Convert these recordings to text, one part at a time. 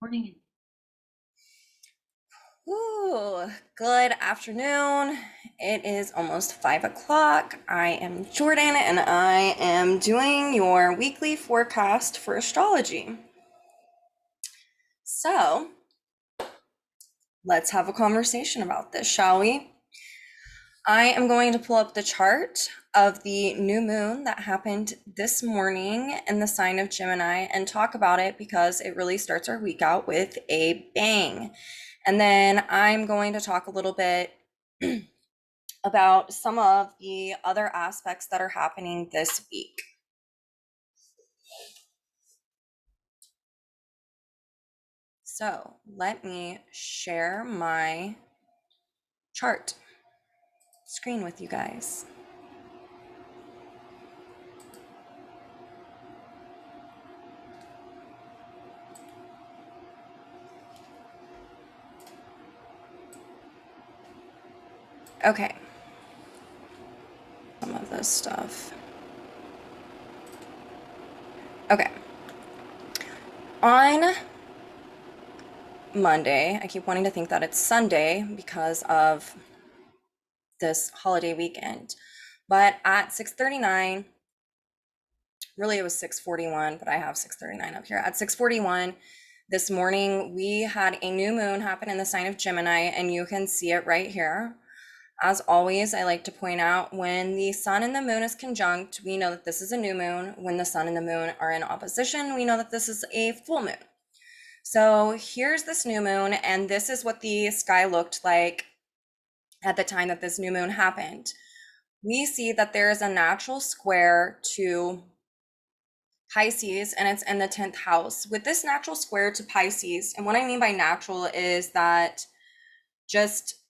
Morning. Ooh, good afternoon. It is almost 5 o'clock. I am Jordan and I am doing your weekly forecast for astrology. So let's have a conversation about this, shall we? I am going to pull up the chart of the new moon that happened this morning in the sign of Gemini and talk about it because it really starts our week out with a bang. And then I'm going to talk a little bit about some of the other aspects that are happening this week. So let me share my chart screen with you guys. Okay, some of this stuff. Okay, on Monday, I keep wanting to think that it's Sunday because of this holiday weekend, but at 6:39, really it was 6:41, but I have 6:39 up here. At 6:41 this morning, we had a new moon happen in the sign of Gemini, and you can see it right here. As always, I like to point out when the sun and the moon is conjunct, we know that this is a new moon. When the sun and the moon are in opposition, we know that this is a full moon. So here's this new moon, and this is what the sky looked like at the time that this new moon happened. We see that there is a natural square to Pisces, and it's in the 10th house. With this natural square to Pisces, and what I mean by natural is that just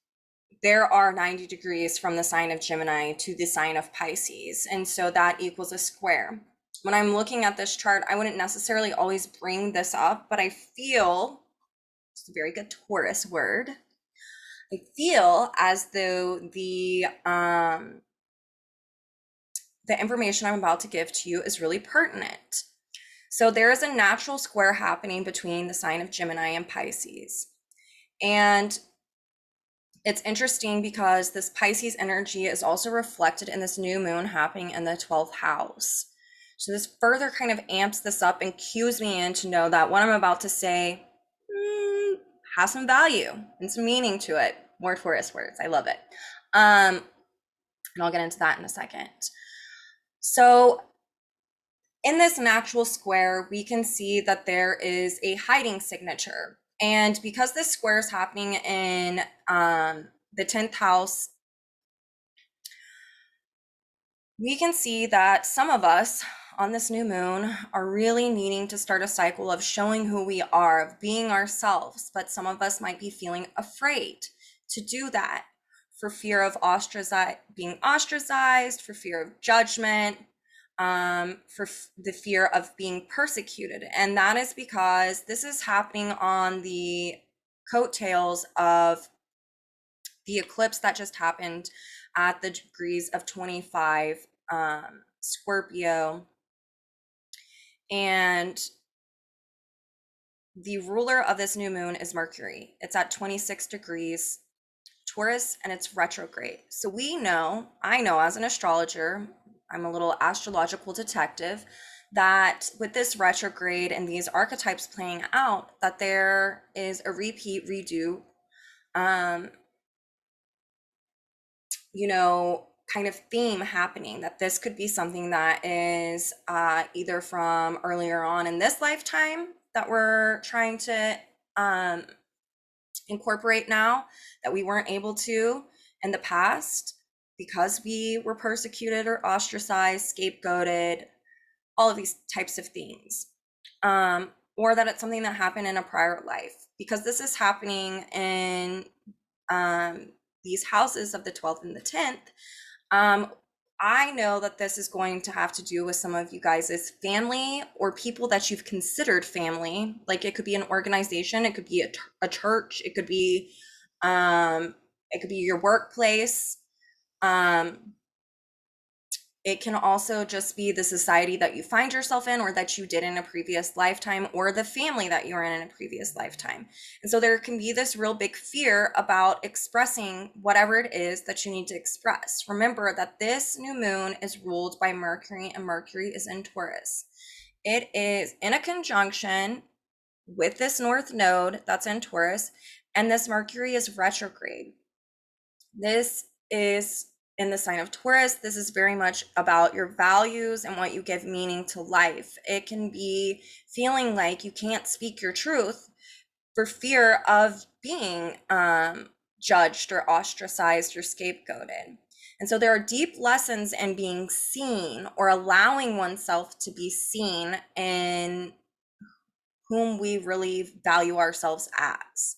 there are 90 degrees from the sign of Gemini to the sign of Pisces, and so that equals a square. When I'm looking at this chart, I wouldn't necessarily always bring this up, but I feel, it's a very good Taurus word, I feel as though the information I'm about to give to you is really pertinent. So there is a natural square happening between the sign of Gemini and Pisces. And it's interesting because this Pisces energy is also reflected in this new moon happening in the 12th house. So this further kind of amps this up and cues me in to know that what I'm about to say has some value and some meaning to it. More Taurus words. I love it. And I'll get into that in a second. So in this natural square, we can see that there is a hiding signature. And because this square is happening in the 10th house, we can see that some of us on this new moon are really needing to start a cycle of showing who we are, of being ourselves. But some of us might be feeling afraid to do that for fear of being ostracized, for fear of judgment, for the fear of being persecuted. And that is because this is happening on the coattails of the eclipse that just happened at the degrees of 25 Scorpio. And the ruler of this new moon is Mercury. It's at 26 degrees Taurus and it's retrograde. So I know as an astrologer, I'm a little astrological detective, that with this retrograde and these archetypes playing out, that there is a repeat, redo, um, kind of theme happening, that this could be something that is either from earlier on in this lifetime that we're trying to incorporate now that we weren't able to in the past because we were persecuted or ostracized, scapegoated, all of these types of things. Or that it's something that happened in a prior life, because this is happening in these houses of the 12th and the 10th. I know that this is going to have to do with some of you guys' family or people that you've considered family. Like it could be an organization, it could be a church, um, it could be your workplace. Um, It can also just be the society that you find yourself in, or that you did in a previous lifetime, or the family that you were in a previous lifetime. And so there can be this real big fear about expressing whatever it is that you need to express. Remember that this new moon is ruled by Mercury, and Mercury is in Taurus. It is in a conjunction with this North Node that's in Taurus, and this Mercury is retrograde. This is in the sign of Taurus. This is very much about your values and what you give meaning to life. It can be feeling like you can't speak your truth for fear of being judged or ostracized or scapegoated. And so there are deep lessons in being seen, or allowing oneself to be seen in whom we really value ourselves as.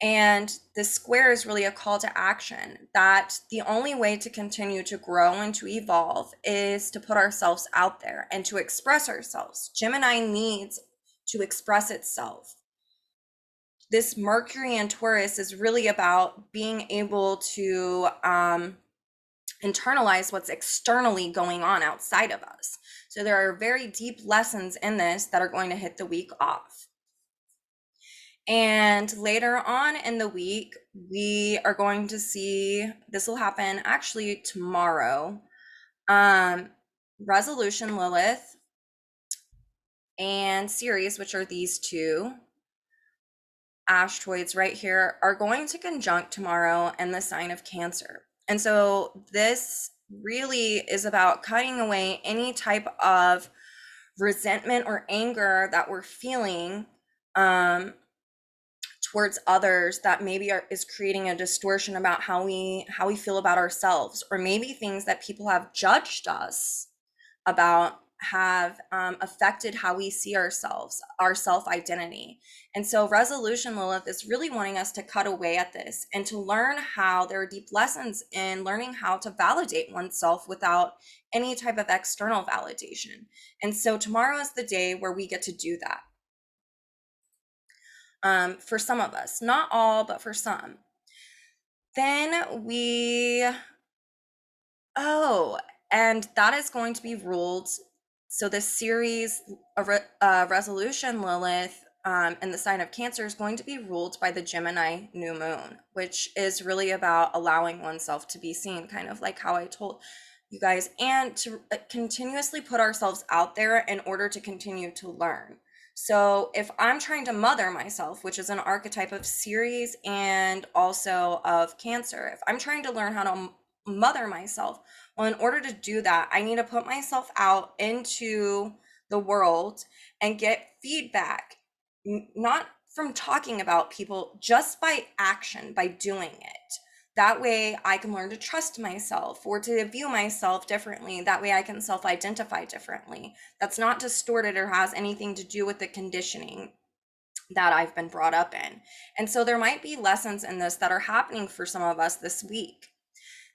And the square is really a call to action, that the only way to continue to grow and to evolve is to put ourselves out there and to express ourselves. Gemini needs to express itself. This Mercury and Taurus is really about being able to internalize what's externally going on outside of us. So there are very deep lessons in this that are going to hit the week off. And later on in the week, we are going to see, this will happen actually tomorrow, Resolution Lilith and Ceres, which are these two asteroids right here, are going to conjunct tomorrow in the sign of Cancer. And so this really is about cutting away any type of resentment or anger that we're feeling towards others, that maybe is creating a distortion about how we feel about ourselves, or maybe things that people have judged us about have affected how we see ourselves, our self-identity. And so Resolution Lilith is really wanting us to cut away at this and to learn how there are deep lessons in learning how to validate oneself without any type of external validation. And so tomorrow is the day where we get to do that. For some of us, not all, but for some. Then and that is going to be ruled. So this series, Resolution Lilith, in the sign of Cancer, is going to be ruled by the Gemini New Moon, which is really about allowing oneself to be seen, kind of like how I told you guys, and to continuously put ourselves out there in order to continue to learn. So if I'm trying to mother myself, which is an archetype of Ceres and also of Cancer, if I'm trying to learn how to mother myself, well, in order to do that, I need to put myself out into the world and get feedback, not from talking about people, just by action, by doing it. That way I can learn to trust myself, or to view myself differently. That way I can self-identify differently. That's not distorted or has anything to do with the conditioning that I've been brought up in. And so there might be lessons in this that are happening for some of us this week.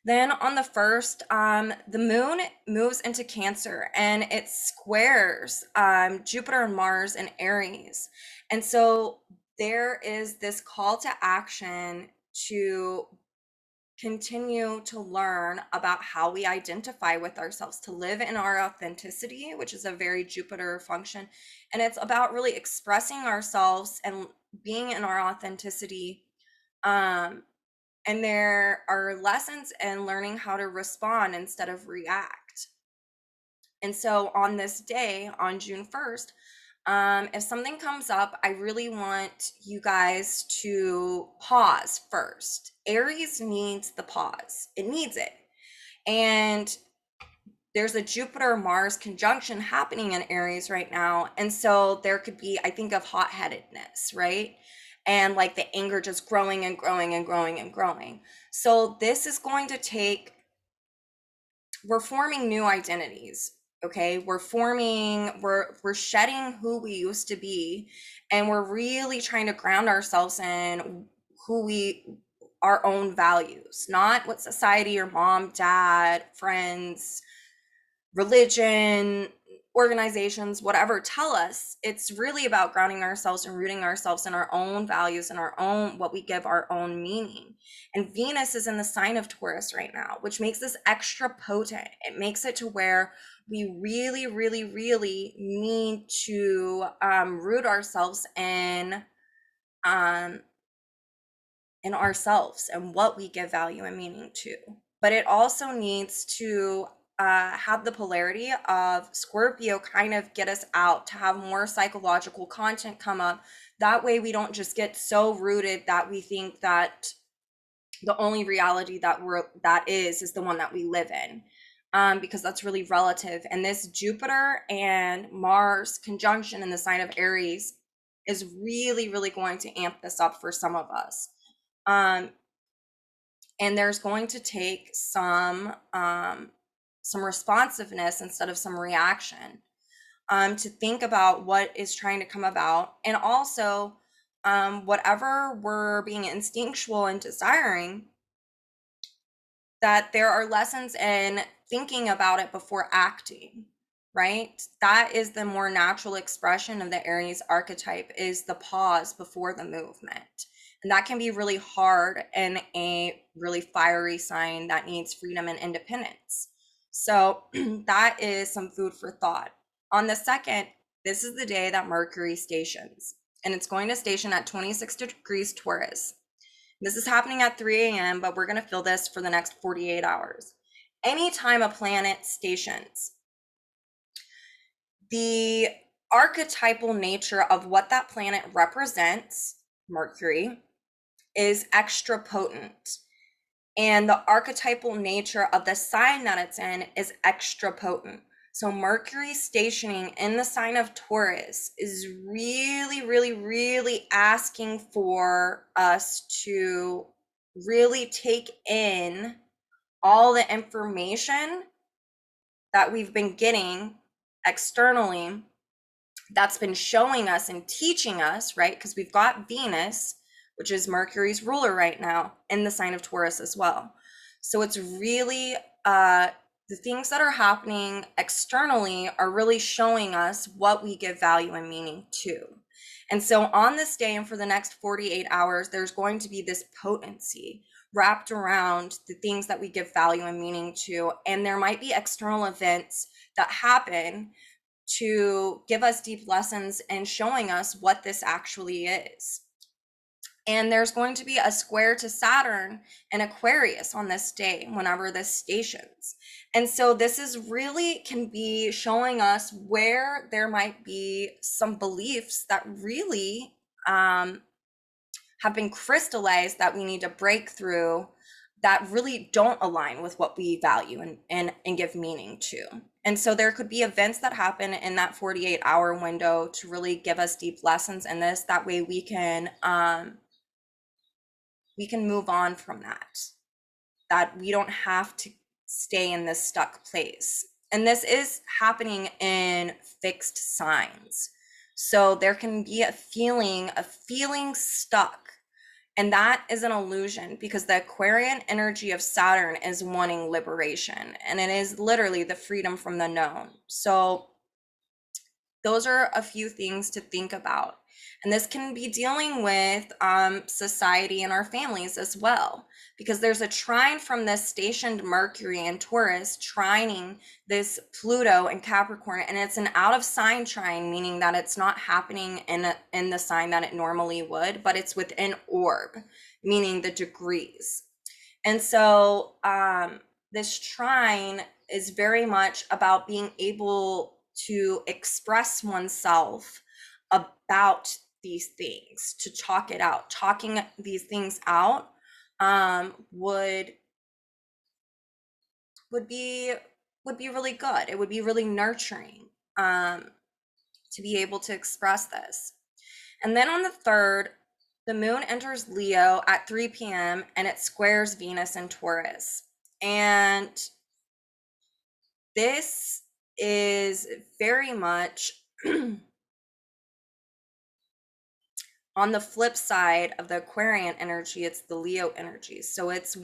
Then on the 1st, the moon moves into Cancer, and it squares Jupiter and Mars in Aries. And so there is this call to action to continue to learn about how we identify with ourselves, to live in our authenticity, which is a very Jupiter function. And it's about really expressing ourselves and being in our authenticity. And there are lessons in learning how to respond instead of react. And so on this day, on June 1st, if something comes up, I really want you guys to pause first. Aries needs the pause. It needs it. And there's a Jupiter-Mars conjunction happening in Aries right now. And so there could be, I think of hot-headedness, right? And like the anger just growing and growing and growing and growing. So this is going to take, we're forming new identities. Okay, we're shedding who we used to be, and we're really trying to ground ourselves in our own values, not what society or mom, dad, friends, religion, organizations, whatever, tell us. It's really about grounding ourselves and rooting ourselves in our own values and our own, what we give our own meaning. And Venus is in the sign of Taurus right now, which makes this extra potent. It makes it to where we really, really, really need to root ourselves in ourselves and what we give value and meaning to. But it also needs to have the polarity of Scorpio kind of get us out to have more psychological content come up. That way we don't just get so rooted that we think that the only reality that is the one that we live in. Because that's really relative. And this Jupiter and Mars conjunction in the sign of Aries is really, really going to amp this up for some of us. And there's going to take some responsiveness instead of some reaction, to think about what is trying to come about. And also, whatever we're being instinctual and desiring, that there are lessons in thinking about it before acting, right? That is the more natural expression of the Aries archetype, is the pause before the movement. And that can be really hard in a really fiery sign that needs freedom and independence. So that is some food for thought. On the 2nd, this is the day that Mercury stations, and it's going to station at 26 degrees Taurus. This is happening at 3 a.m., but we're going to feel this for the next 48 hours. Anytime a planet stations, the archetypal nature of what that planet represents, Mercury, is extra potent. And the archetypal nature of the sign that it's in is extra potent. So Mercury stationing in the sign of Taurus is really, really, really asking for us to really take in all the information that we've been getting externally, that's been showing us and teaching us, right? Because we've got Venus, which is Mercury's ruler right now, in the sign of Taurus as well. So it's really the things that are happening externally are really showing us what we give value and meaning to. And so on this day and for the next 48 hours, there's going to be this potency wrapped around the things that we give value and meaning to. And there might be external events that happen to give us deep lessons and showing us what this actually is. And there's going to be a square to Saturn and Aquarius on this day whenever this stations. And so this is really can be showing us where there might be some beliefs that really have been crystallized that we need to break through, that really don't align with what we value and give meaning to. And so there could be events that happen in that 48-hour window to really give us deep lessons in this. That way we can move on from that we don't have to stay in this stuck place. And this is happening in fixed signs. So there can be a feeling stuck. And that is an illusion, because the Aquarian energy of Saturn is wanting liberation, and it is literally the freedom from the known. So those are a few things to think about. And this can be dealing with society and our families as well, because there's a trine from this stationed Mercury in Taurus trining this Pluto in Capricorn, and it's an out of sign trine, meaning that it's not happening in the sign that it normally would, but it's within orb, meaning the degrees. And so this trine is very much about being able to express oneself about these things, to talk it out. Talking these things out would be really good. It would be really nurturing to be able to express this. And then on the 3rd, the moon enters Leo at 3 p.m. and it squares Venus in Taurus. And this is very much on the flip side of the Aquarian energy. It's the Leo energy. So it's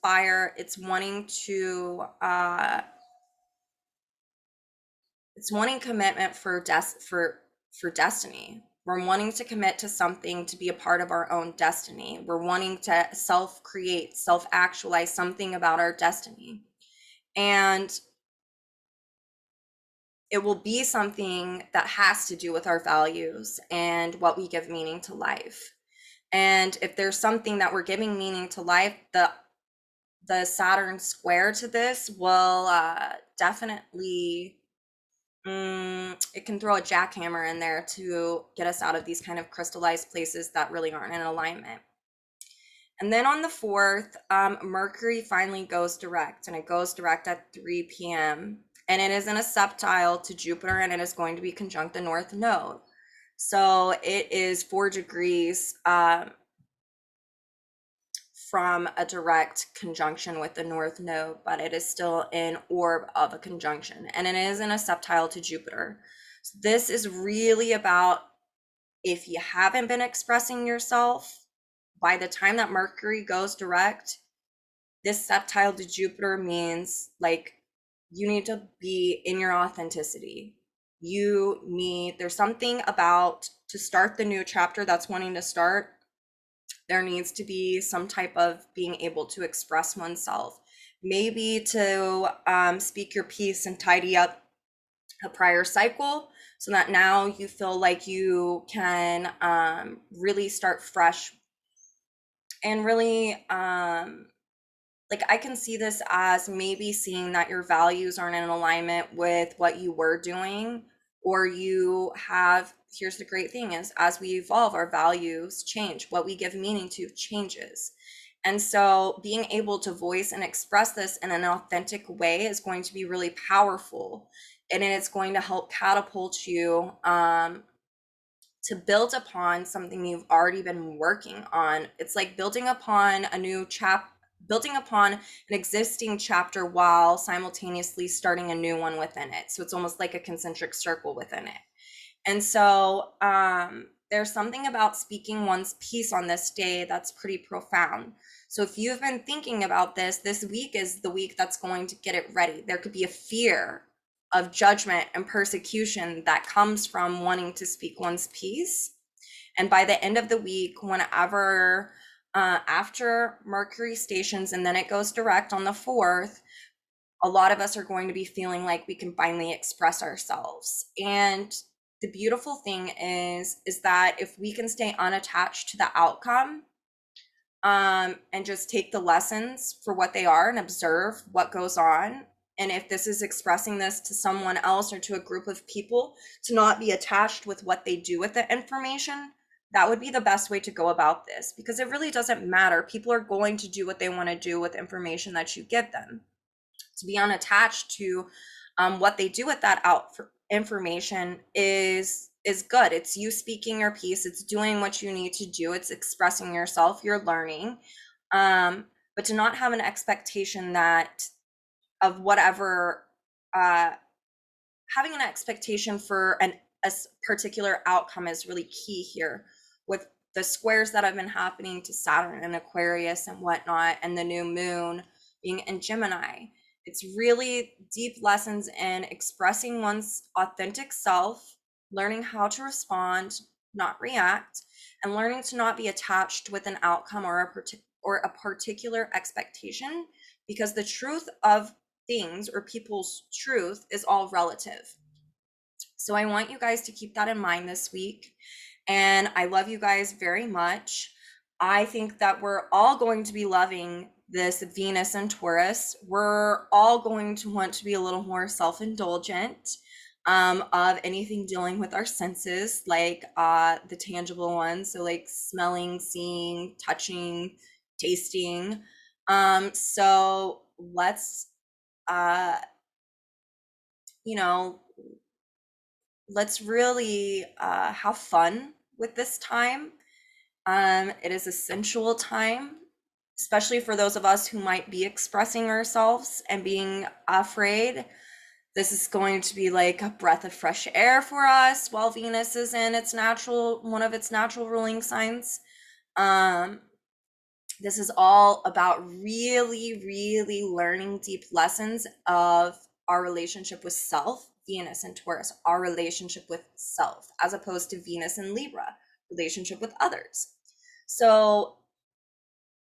fire. It's wanting to it's wanting commitment for destiny. We're wanting to commit to something to be a part of our own destiny. We're wanting to self-create, self-actualize something about our destiny. And it will be something that has to do with our values and what we give meaning to life. And if there's something that we're giving meaning to life, the Saturn square to this will definitely it can throw a jackhammer in there to get us out of these kind of crystallized places that really aren't in alignment. And then on the 4th, Mercury finally goes direct, and it goes direct at 3 p.m. And it is in a septile to Jupiter, and it is going to be conjunct the North Node. So it is 4 degrees from a direct conjunction with the North Node, but it is still in orb of a conjunction, and it is in a septile to Jupiter. So this is really about, if you haven't been expressing yourself, by the time that Mercury goes direct, this septile to Jupiter means like you need to be in your authenticity. There's something about to start the new chapter that's wanting to start. There needs to be some type of being able to express oneself, maybe to speak your piece and tidy up a prior cycle so that now you feel like you can really start fresh and really like I can see this as maybe seeing that your values aren't in alignment with what you were doing, or you have, here's the great thing is, as we evolve, our values change. What we give meaning to changes. And so being able to voice and express this in an authentic way is going to be really powerful. And it's going to help catapult you to build upon something you've already been working on. It's like building upon building upon an existing chapter while simultaneously starting a new one within it. So it's almost like a concentric circle within it. And so there's something about speaking one's piece on this day that's pretty profound. So if you've been thinking about this week is the week that's going to get it ready. There could be a fear of judgment and persecution that comes from wanting to speak one's piece. And by the end of the week, whenever after Mercury stations and then it goes direct on the 4th, a lot of us are going to be feeling like we can finally express ourselves. And the beautiful thing is that if we can stay unattached to the outcome and just take the lessons for what they are and observe what goes on, and if this is expressing this to someone else or to a group of people, to not be attached with what they do with the information, that would be the best way to go about this, because it really doesn't matter. People are going to do what they want to do with information that you give them. To be unattached to what they do with that information is good. It's you speaking your piece. It's doing what you need to do. It's expressing yourself. You're learning, but to not have an expectation that of whatever having an expectation for a particular outcome is really key here, with the squares that have been happening to Saturn and Aquarius and whatnot, and the new moon being in Gemini. It's really deep lessons in expressing one's authentic self, learning how to respond, not react, and learning to not be attached with an outcome or a particular expectation, because the truth of things or people's truth is all relative. So I want you guys to keep that in mind this week. And I love you guys very much. I think that we're all going to be loving this Venus and Taurus. We're all going to want to be a little more self-indulgent of anything dealing with our senses, like the tangible ones. So like smelling, seeing, touching, tasting. So let's, you know, let's really have fun with this time. It is a sensual time, especially for those of us who might be expressing ourselves and being afraid. This is going to be like a breath of fresh air for us while Venus is in one of its natural ruling signs. This is all about really, really learning deep lessons of our relationship with self Venus in Taurus, our relationship with self, as opposed to Venus in Libra, relationship with others. So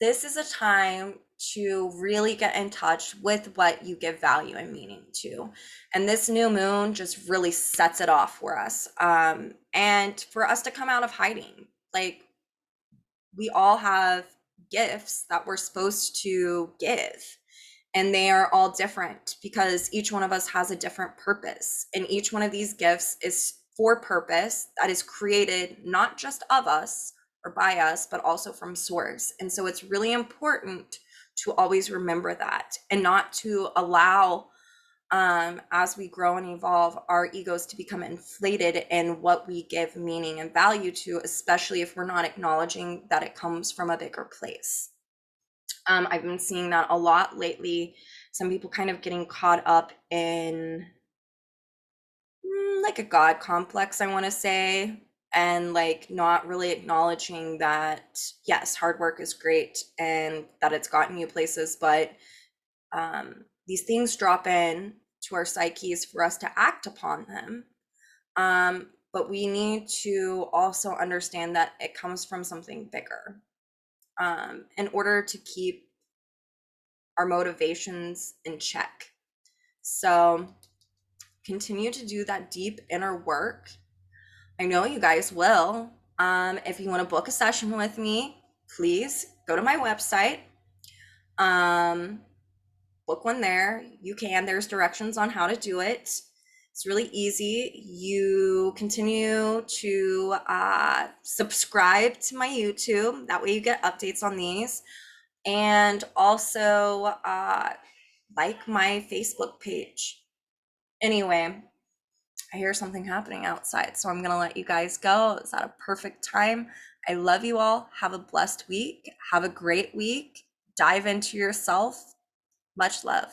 this is a time to really get in touch with what you give value and meaning to. And this new moon just really sets it off for us. And for us to come out of hiding, like, we all have gifts that we're supposed to give. And they are all different because each one of us has a different purpose. And each one of these gifts is for purpose that is created not just of us or by us, but also from source. And so it's really important to always remember that and not to allow, as we grow and evolve, our egos to become inflated in what we give meaning and value to, especially if we're not acknowledging that it comes from a bigger place. I've been seeing that a lot lately. Some people kind of getting caught up in like a God complex, I want to say, and like not really acknowledging that, yes, hard work is great and that it's gotten you places, but these things drop in to our psyches for us to act upon them. But we need to also understand that it comes from something bigger, in order to keep our motivations in check. So continue to do that deep inner work. I know you guys will. If you want to book a session with me, please go to my website. Book one there. You can. There's directions on how to do it. It's really easy. You continue to subscribe to my YouTube. That way you get updates on these. And also like my Facebook page. Anyway, I hear something happening outside, so I'm going to let you guys go. It's at a perfect time. I love you all. Have a blessed week. Have a great week. Dive into yourself. Much love.